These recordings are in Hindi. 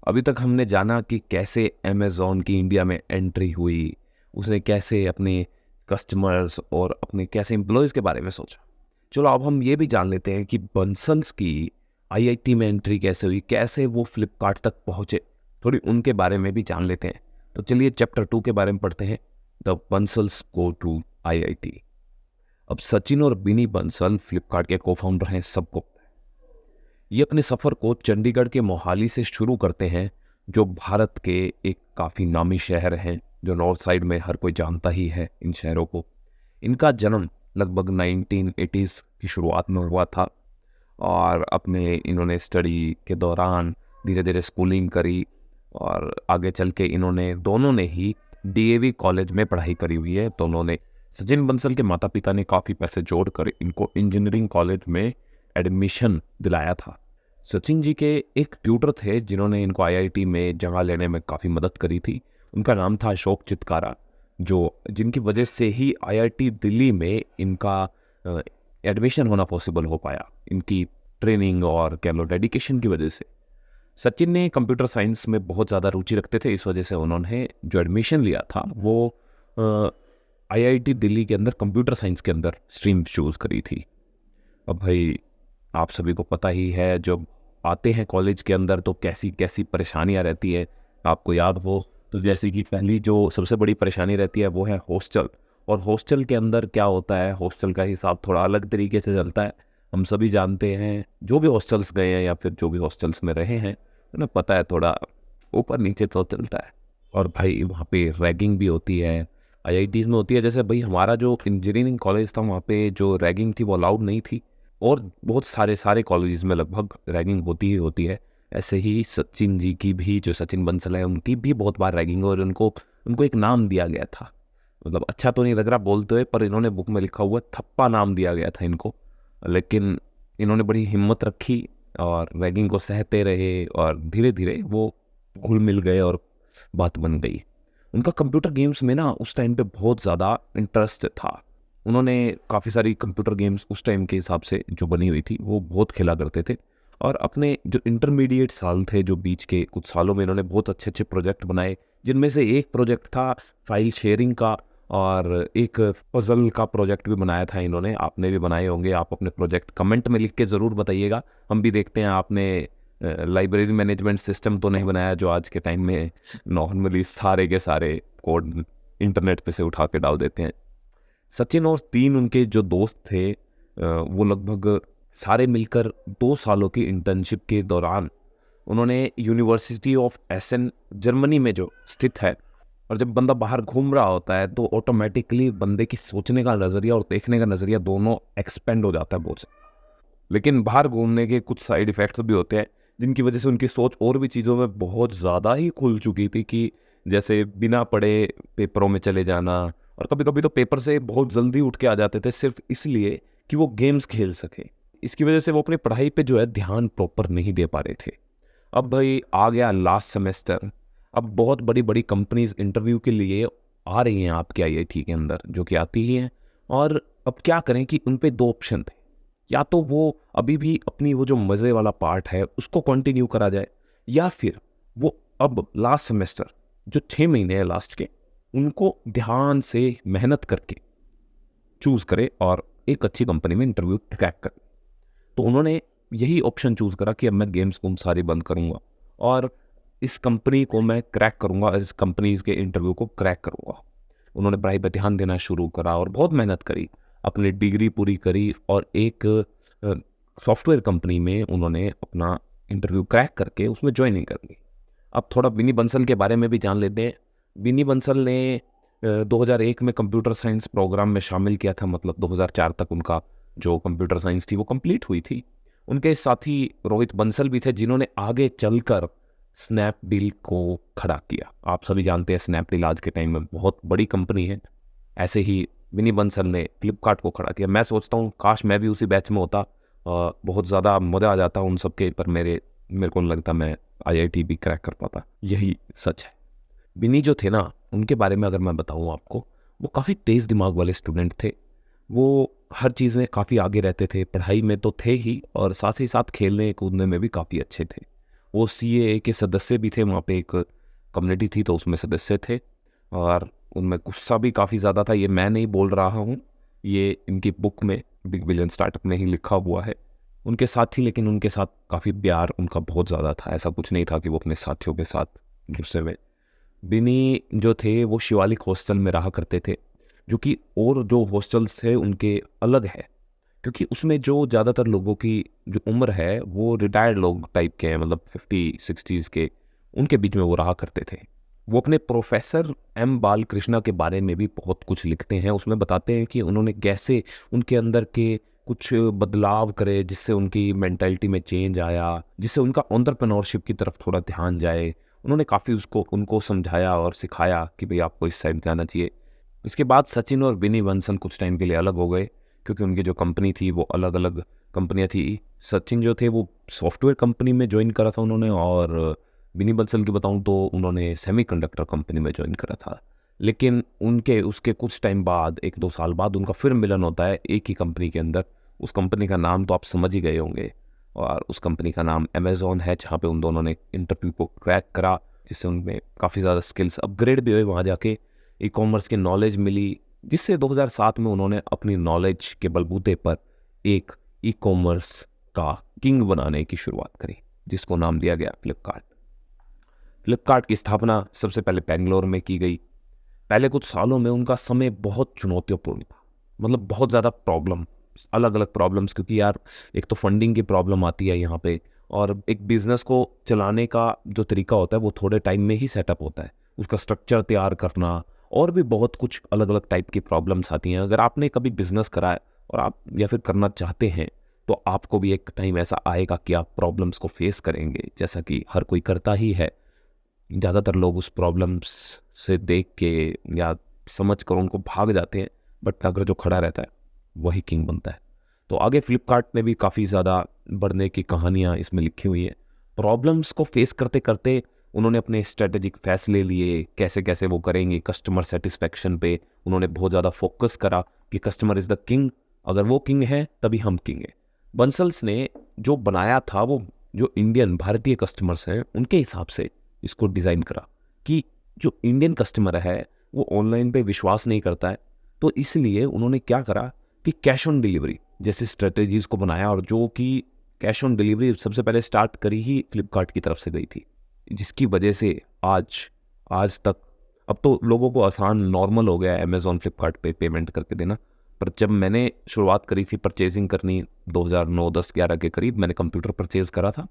अभी तक हमने जाना कि कैसे अमेज़ॉन की इंडिया में एंट्री हुई, उसने कैसे अपने कस्टमर्स और अपने कैसे एम्प्लॉयज़ के बारे में सोचा। चलो अब हम ये भी जान लेते हैं कि बंसल्स की आईआईटी में एंट्री कैसे हुई, कैसे वो फ्लिपकार्ट तक पहुँचे, थोड़ी उनके बारे में भी जान लेते हैं। तो चलिए चैप्टर 2 के बारे में पढ़ते हैं, the Bansal's go to IIT. अब सचिन और बिनी बंसल फ्लिपकार्ट के को-फाउंडर हैं, सबको पता है। ये अपने सफ़र को चंडीगढ़ के मोहाली से शुरू करते हैं, जो भारत के एक काफ़ी नामी शहर हैं, जो नॉर्थ साइड में हर कोई जानता ही है इन शहरों को। इनका जन्म लगभग 1980s की शुरुआत में हुआ था और अपने इन्होंने स्टडी के दौरान धीरे धीरे स्कूलिंग करी और आगे चल के इन्होंने दोनों ने ही डीएवी कॉलेज में पढ़ाई करी हुई है। दोनों ने, सचिन बंसल के माता पिता ने काफ़ी पैसे जोड़कर इनको इंजीनियरिंग कॉलेज में एडमिशन दिलाया था। सचिन जी के एक ट्यूटर थे जिन्होंने इनको आईआईटी में जगह लेने में काफ़ी मदद करी थी। उनका नाम था अशोक चित्कारा, जो जिनकी वजह से ही आईआईटी दिल्ली में इनका एडमिशन होना पॉसिबल हो पाया, इनकी ट्रेनिंग और कह लो डेडिकेशन की वजह से। सचिन ने कंप्यूटर साइंस में बहुत ज़्यादा रुचि रखते थे, इस वजह से उन्होंने जो एडमिशन लिया था वो आईआईटी दिल्ली के अंदर कंप्यूटर साइंस के अंदर स्ट्रीम चूज़ करी थी। अब भाई आप सभी को पता ही है, जब आते हैं कॉलेज के अंदर तो कैसी कैसी परेशानियां रहती है। आपको याद हो तो जैसे कि पहली जो सबसे बड़ी परेशानी रहती है वो है हॉस्टल। और हॉस्टल के अंदर क्या होता है, हॉस्टल का हिसाब थोड़ा अलग तरीके से चलता है। हम सभी जानते हैं, जो भी हॉस्टल्स गए हैं या फिर जो भी हॉस्टल्स में रहे हैं, उन्हें पता है थोड़ा ऊपर नीचे तो चलता है। और भाई वहाँ पे रैगिंग भी होती है, आईआईटीज़ में होती है। जैसे भाई हमारा जो इंजीनियरिंग कॉलेज था वहाँ पे जो रैगिंग थी वो अलाउड नहीं थी, और बहुत सारे कॉलेजेस में लगभग रैगिंग होती ही होती है। ऐसे ही सचिन जी की भी, जो सचिन बंसल है, उनकी भी बहुत बार रैगिंग, और उनको उनको एक नाम दिया गया था। मतलब अच्छा तो नहीं लग रहा बोलते हुए, पर इन्होंने बुक में लिखा हुआ थप्पा नाम दिया गया था इनको। लेकिन इन्होंने बड़ी हिम्मत रखी और रैगिंग को सहते रहे और धीरे धीरे वो घुल मिल गए और बात बन गई। उनका कंप्यूटर गेम्स में ना उस टाइम पे बहुत ज़्यादा इंटरेस्ट था। उन्होंने काफ़ी सारी कंप्यूटर गेम्स उस टाइम के हिसाब से जो बनी हुई थी वो बहुत खेला करते थे। और अपने जो इंटरमीडिएट साल थे, जो बीच के कुछ सालों में, इन्होंने बहुत अच्छे अच्छे प्रोजेक्ट बनाए, जिनमें से एक प्रोजेक्ट था फाइल शेयरिंग का, और एक पजल का प्रोजेक्ट भी बनाया था इन्होंने। आपने भी बनाए होंगे, आप अपने प्रोजेक्ट कमेंट में लिख के ज़रूर बताइएगा। हम भी देखते हैं आपने लाइब्रेरी मैनेजमेंट सिस्टम तो नहीं बनाया, जो आज के टाइम में नॉर्मली सारे के सारे कोड इंटरनेट पे से उठा के डाल देते हैं। सचिन और 3 उनके जो दोस्त थे, वो लगभग सारे मिलकर 2 सालों की इंटर्नशिप के दौरान उन्होंने यूनिवर्सिटी ऑफ एसेन जर्मनी में जो स्थित है, और जब बंदा बाहर घूम रहा होता है तो ऑटोमेटिकली बंदे की सोचने का नज़रिया और देखने का नज़रिया दोनों एक्सपेंड हो जाता है बहुत से। लेकिन बाहर घूमने के कुछ साइड इफ़ेक्ट्स भी होते हैं, जिनकी वजह से उनकी सोच और भी चीज़ों में बहुत ज़्यादा ही खुल चुकी थी, कि जैसे बिना पढ़े पेपरों में चले जाना, और कभी कभी तो पेपर से बहुत जल्दी उठ के आ जाते थे सिर्फ इसलिए कि वो गेम्स खेल सके। इसकी वजह से वो अपनी पढ़ाई पे जो है ध्यान प्रॉपर नहीं दे पा रहे थे। अब भाई आ गया लास्ट सेमेस्टर। अब बहुत बड़ी बड़ी कंपनीज इंटरव्यू के लिए आ रही हैं आपके आईआईटी के अंदर, जो कि आती ही हैं। और अब क्या करें कि उन पे 2 ऑप्शन थे, या तो वो अभी भी अपनी वो जो मज़े वाला पार्ट है उसको कंटिन्यू करा जाए, या फिर वो अब लास्ट सेमेस्टर जो 6 महीने हैं लास्ट के, उनको ध्यान से मेहनत करके चूज़ करे और एक अच्छी कंपनी में इंटरव्यू क्रैक करे। तो उन्होंने यही ऑप्शन चूज़ करा कि अब मैं गेम्स सारी बंद करूँगा और इस कंपनी को मैं क्रैक करूँगा, इस कंपनीज के इंटरव्यू को क्रैक करूँगा। उन्होंने पढ़ाई पर ध्यान देना शुरू करा और बहुत मेहनत करी, अपनी डिग्री पूरी करी, और एक सॉफ्टवेयर कंपनी में उन्होंने अपना इंटरव्यू क्रैक करके उसमें ज्वाइनिंग कर ली। अब थोड़ा बिनी बंसल के बारे में भी जान लेते हैं। बिनी बंसल ने 2001 में कंप्यूटर साइंस प्रोग्राम में शामिल किया था, मतलब 2004 तक उनका जो कंप्यूटर साइंस थी वो कंप्लीट हुई थी। उनके साथी रोहित बंसल भी थे, जिन्होंने आगे चलकर स्नैपडील को खड़ा किया। आप सभी जानते हैं स्नैपडील आज के टाइम में बहुत बड़ी कंपनी है। ऐसे ही विनी बंसल ने फ्लिपकार्ट को खड़ा किया। मैं सोचता हूँ काश मैं भी उसी बैच में होता, बहुत ज़्यादा मज़ा आ जाता उन सब के, पर मेरे को नहीं लगता मैं आईआईटी भी क्रैक कर पाता। यही सच है। विनी जो थे ना, उनके बारे में अगर मैं बताऊँ आपको, वो काफ़ी तेज़ दिमाग वाले स्टूडेंट थे। वो हर चीज़ में काफ़ी आगे रहते थे, पढ़ाई में तो थे ही, और साथ ही साथ खेलने कूदने में भी काफ़ी अच्छे थे। OCA के सदस्य भी थे, वहाँ पे एक कम्युनिटी थी तो उसमें सदस्य थे, और उनमें गुस्सा भी काफ़ी ज़्यादा था। ये मैं नहीं बोल रहा हूँ, ये इनकी बुक में, बिग बिलियन स्टार्टअप में ही लिखा हुआ है। उनके साथ थी, लेकिन उनके साथ काफ़ी प्यार उनका बहुत ज़्यादा था। ऐसा कुछ नहीं था कि वो अपने साथियों के साथ गुस्से में। बिनी जो थे वो शिवालिक हॉस्टल में रहा करते थे, जो कि और जो हॉस्टल्स थे उनके अलग है, क्योंकि उसमें जो ज़्यादातर लोगों की जो उम्र है वो रिटायर्ड लोग टाइप के हैं, मतलब 50-60s के, उनके बीच में वो रहा करते थे। वो अपने प्रोफेसर M बालकृष्णा के बारे में भी बहुत कुछ लिखते हैं। उसमें बताते हैं कि उन्होंने कैसे उनके अंदर के कुछ बदलाव करे, जिससे उनकी मेंटालिटी में चेंज आया, जिससे उनका एंटरप्रेन्योरशिप की तरफ थोड़ा ध्यान जाए। उन्होंने काफ़ी उनको समझाया और सिखाया कि भाई आपको इस साइड जाना चाहिए। इसके बाद सचिन और विनी बंसल कुछ टाइम के लिए अलग हो गए, क्योंकि उनकी जो कंपनी थी वो अलग अलग कंपनियां थी। सचिन जो थे वो सॉफ्टवेयर कंपनी में ज्वाइन करा था उन्होंने, और विनी बंसल की बताऊं तो उन्होंने सेमीकंडक्टर कंपनी में ज्वाइन करा था। लेकिन उनके उसके कुछ टाइम बाद, 1-2 साल बाद, उनका फिर मिलन होता है एक ही कंपनी के अंदर। उस कंपनी का नाम तो आप समझ ही गए होंगे, और उस कंपनी का नाम अमेजोन है, जहाँ पे उन दोनों ने इंटरव्यू को क्रैक करा, जिससे उनमें काफ़ी ज़्यादा स्किल्स अपग्रेड भी हुए, वहाँ जाके ई कॉमर्स की नॉलेज मिली, जिससे 2007 में उन्होंने अपनी नॉलेज के बलबूते पर एक ई कॉमर्स का किंग बनाने की शुरुआत करी, जिसको नाम दिया गया फ्लिपकार्ट। फ्लिपकार्ट की स्थापना सबसे पहले बेंगलोर में की गई। पहले कुछ सालों में उनका समय बहुत चुनौतियों था, मतलब बहुत ज़्यादा प्रॉब्लम, अलग अलग प्रॉब्लम्स, क्योंकि यार एक तो फंडिंग की प्रॉब्लम आती है यहाँ पे, और एक बिजनेस को चलाने का जो तरीका होता है वो थोड़े टाइम में ही सेटअप होता है, उसका स्ट्रक्चर तैयार करना, और भी बहुत कुछ अलग अलग टाइप की प्रॉब्लम्स आती हैं। अगर आपने कभी बिजनेस करा है और आप या फिर करना चाहते हैं, तो आपको भी एक टाइम ऐसा आएगा कि आप प्रॉब्लम्स को फेस करेंगे, जैसा कि हर कोई करता ही है। ज़्यादातर लोग उस प्रॉब्लम्स से देख के या समझ कर उनको भाग जाते हैं, बट अगर जो खड़ा रहता है वही किंग बनता है। तो आगे फ्लिपकार्ट ने भी काफ़ी ज़्यादा बढ़ने की कहानियाँ इसमें लिखी हुई हैं। प्रॉब्लम्स को फेस करते करते उन्होंने अपने स्ट्रेटेजिक फैसले लिए, कैसे कैसे वो करेंगे। कस्टमर सेटिस्फेक्शन पे उन्होंने बहुत ज़्यादा फोकस करा कि कस्टमर इज़ द किंग, अगर वो किंग है तभी हम किंग हैं। बंसल्स ने जो बनाया था वो जो इंडियन भारतीय कस्टमर्स हैं उनके हिसाब से इसको डिज़ाइन करा, कि जो इंडियन कस्टमर है वो ऑनलाइन पे विश्वास नहीं करता है, तो इसलिए उन्होंने क्या करा कि कैश ऑन डिलीवरी जैसी स्ट्रेटेजीज को बनाया, और जो कि कैश ऑन डिलीवरी सबसे पहले स्टार्ट करी ही फ्लिपकार्ट की तरफ से गई थी, जिसकी वजह से आज आज तक अब तो लोगों को आसान नॉर्मल हो गया है अमेजोन फ्लिपकार्ट पे पेमेंट करके देना। पर जब मैंने शुरुआत करी थी परचेजिंग करनी 2009, 10, 11 के करीब, मैंने कंप्यूटर परचेज करा था,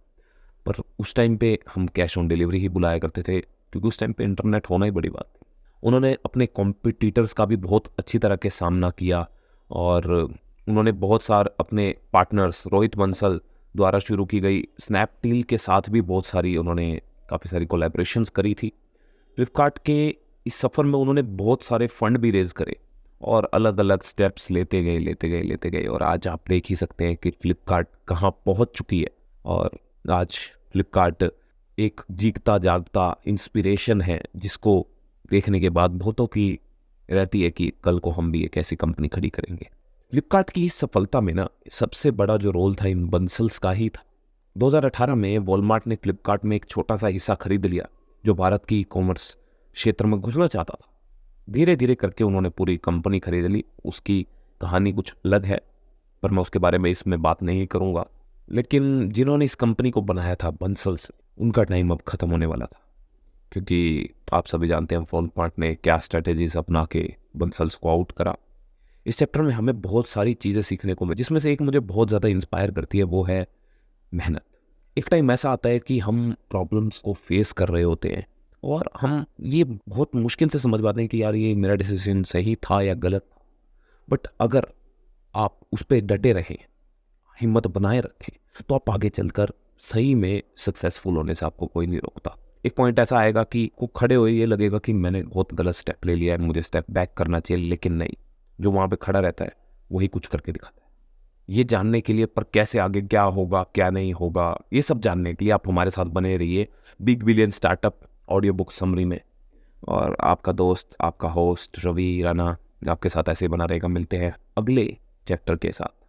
पर उस टाइम पे हम कैश ऑन डिलीवरी ही बुलाया करते थे, क्योंकि उस टाइम पे इंटरनेट होना ही बड़ी बात थी। उन्होंने अपने कॉम्पिटिटर्स का भी बहुत अच्छी तरह के सामना किया, और उन्होंने बहुत सारे अपने पार्टनर्स, रोहित बंसल द्वारा शुरू की गई स्नैपडील के साथ भी बहुत सारी उन्होंने काफ़ी सारी कोलैबोरेशंस करी थी। फ्लिपकार्ट के इस सफ़र में उन्होंने बहुत सारे फंड भी रेज करे, और अलग अलग स्टेप्स लेते गए, और आज आप देख ही सकते हैं कि फ्लिपकार्ट कहाँ पहुँच चुकी है। और आज फ्लिपकार्ट एक जीता जागता इंस्पिरेशन है, जिसको देखने के बाद बहुतों की रहती है कि कल को हम भी एक ऐसी कंपनी खड़ी करेंगे। फ्लिपकार्ट की इस सफलता में ना सबसे बड़ा जो रोल था इन बंसल्स का ही था। 2018 में वॉलमार्ट ने फ्लिपकार्ट में एक छोटा सा हिस्सा खरीद लिया, जो भारत की ई कॉमर्स क्षेत्र में घुसना चाहता था। धीरे धीरे करके उन्होंने पूरी कंपनी खरीद ली। उसकी कहानी कुछ अलग है, पर मैं उसके बारे में इसमें बात नहीं करूँगा। लेकिन जिन्होंने इस कंपनी को बनाया था बंसल्स, उनका टाइम अब ख़त्म होने वाला था, क्योंकि आप सभी जानते हैं वॉलमार्ट ने क्या स्ट्रेटेजीज अपना के बंसल्स को आउट करा। इस चैप्टर में हमें बहुत सारी चीज़ें सीखने को मिली, जिसमें से एक मुझे बहुत ज़्यादा इंस्पायर करती है, वो है मेहनत। एक टाइम ऐसा आता है कि हम प्रॉब्लम्स को फेस कर रहे होते हैं, और हम ये बहुत मुश्किल से समझ पाते हैं कि यार ये मेरा डिसीजन सही था या गलत था। बट अगर आप उस पर डटे रहें, हिम्मत बनाए रखें, तो आप आगे चलकर सही में सक्सेसफुल होने से आपको कोई नहीं रोकता। एक पॉइंट ऐसा आएगा कि को खड़े हुए ये लगेगा कि मैंने बहुत गलत स्टेप ले लिया है, मुझे स्टेप बैक करना चाहिए, लेकिन नहीं, जो वहाँ पे खड़ा रहता है वही कुछ करके दिखाता है। ये जानने के लिए, पर कैसे आगे क्या होगा क्या नहीं होगा, ये सब जानने के लिए आप हमारे साथ बने रहिए big billion startup audio book summary में। और आपका दोस्त, आपका होस्ट रवि राणा आपके साथ ऐसे बना रहेगा। मिलते हैं अगले चैप्टर के साथ।